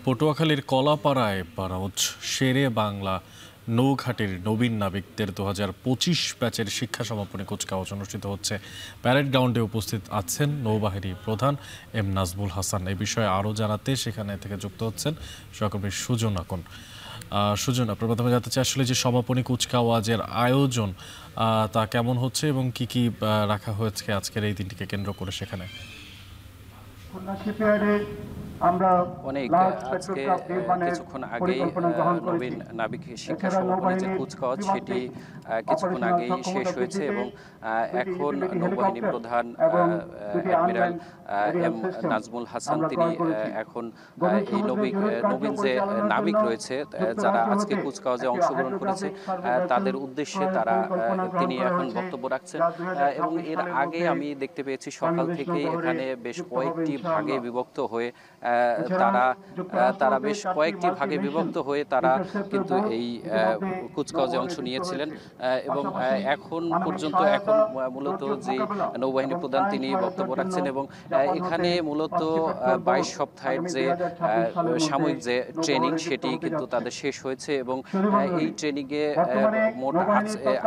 পটুয়াখালীর কলাপাড়ায় পারাউজ শেরে বাংলা নৌঘাটের নবীন নাবিকদের 2025 ব্যাচের শিক্ষা সমাপনী কুচকাওয়াজ অনুষ্ঠিত হচ্ছে। প্যারেড গ্রাউন্ডে উপস্থিত আছেন নৌবাহিনী প্রধান এম নাজমুল হাসান। এই বিষয়ে আরও জানাতে সেখানে থেকে যুক্ত হচ্ছেন সহকর্মী সুজন আকন। সুজন, আপনার প্রথমে জানতে চাই আসলে যে সমাপনী কুচকাওয়াজের আয়োজন তা কেমন হচ্ছে এবং কি কি রাখা হয়েছে আজকের এই দিনটিকে কেন্দ্র করে সেখানে? অনেক আজকে কিছুক্ষণ আগেই নবীন নাবিক শিক্ষা সমাপনী যে কুচকাওয়াজ সেটি কিছুক্ষণ আগেই শেষ হয়েছে এবং এখন নৌবাহিনী প্রধান অ্যাডমিরাল এম নাজমুল হাসান তিনি এখন এই নবীন যে নাবিক রয়েছে যারা আজকে কুচকাওয়াজে অংশগ্রহণ করেছে তাদের উদ্দেশ্যে তিনি এখন বক্তব্য রাখছেন। এবং এর আগে আমি দেখতে পেয়েছি সকাল থেকেই এখানে বেশ কয়েকটি ভাগে বিভক্ত হয়ে তারা বেশ কয়েকটি ভাগে বিভক্ত হয়ে তারা কিন্তু এই কুচকাওয়াজে অংশ নিয়েছিলেন এবং এখন পর্যন্ত মূলত যে নৌবাহিনী প্রধান তিনি বক্তব্য রাখছেন এবং এখানে মূলত 22 সপ্তাহের যে সাময়িক যে ট্রেনিং সেটি কিন্তু তাদের শেষ হয়েছে এবং এই ট্রেনিংয়ে মোট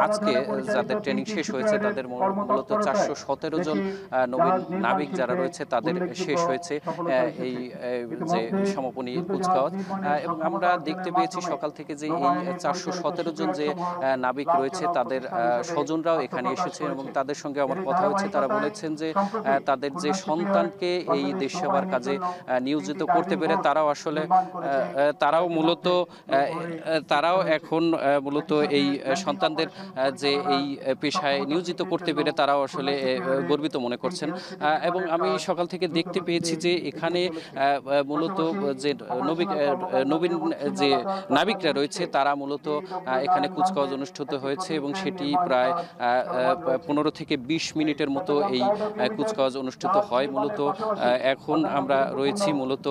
আজকে যাদের ট্রেনিং শেষ হয়েছে তাদের মূলত 417 জন নবীন নাবিক যারা রয়েছে তাদের শেষ হয়েছে এই যে সমাপনী কুচকাওয়াজ। এবং আমরা দেখতে পেয়েছি সকাল থেকে যে এই 417 জন যে নাবিক রয়েছে তাদের স্বজনরাও এখানে এসেছে এবং তাদের সঙ্গে আমার কথা হচ্ছে। তারা বলেছেন যে তাদের যে সন্তানকে এই দেশ সেবার কাজে নিয়োজিত করতে পেরে তারাও এখন মূলত এই সন্তানদের যে এই পেশায় নিয়োজিত করতে পেরে তারাও আসলে গর্বিত মনে করছেন। এবং আমি সকাল থেকে দেখতে পেয়েছি যে এখানে মূলত যে নবীন যে নাবিকরা রয়েছে তারা মূলত এখানে কুচকাওয়াজ অনুষ্ঠিত হয়েছে এবং সেটি প্রায় 15 থেকে 20 মিনিটের মতো এই কুচকাওয়াজ অনুষ্ঠিত হয়। মূলত এখন আমরা রয়েছি মূলত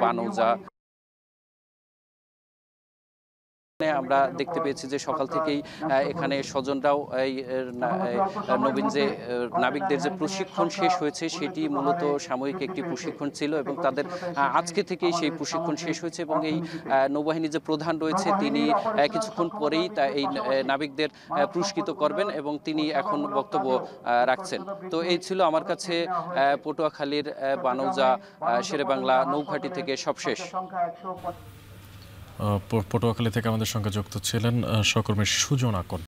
বানৌজা। আমরা দেখতে পেয়েছি যে সকাল থেকেই এখানে স্বজনরাও এই নবীন যে নাবিকদের যে প্রশিক্ষণ শেষ হয়েছে সেটি মূলত সাময়িক একটি প্রশিক্ষণ ছিল এবং তাদের আজকে থেকেই সেই প্রশিক্ষণ শেষ হয়েছে এবং এই নৌবাহিনীর যে প্রধান রয়েছে তিনি কিছুক্ষণ পরেই এই নাবিকদের পুরস্কৃত করবেন এবং তিনি এখন বক্তব্য রাখছেন। তো এই ছিল আমার কাছে পটুয়াখালীর বানৌজা শেরেবাংলা নৌঘাটি থেকে সবশেষ। পটুয়াখালী থেকে আমাদের সঙ্গে যুক্ত ছিলেন সহকর্মী সুজন আকন।